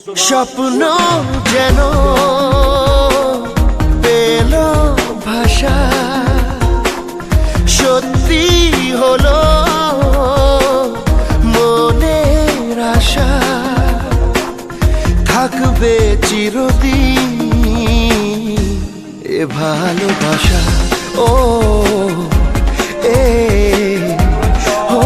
স্বপ্ন যেন পেল ভাষা, সত্যি হলো মনের আশা, থাকবে চিরদিন এ ভালোবাসা। ও এ ও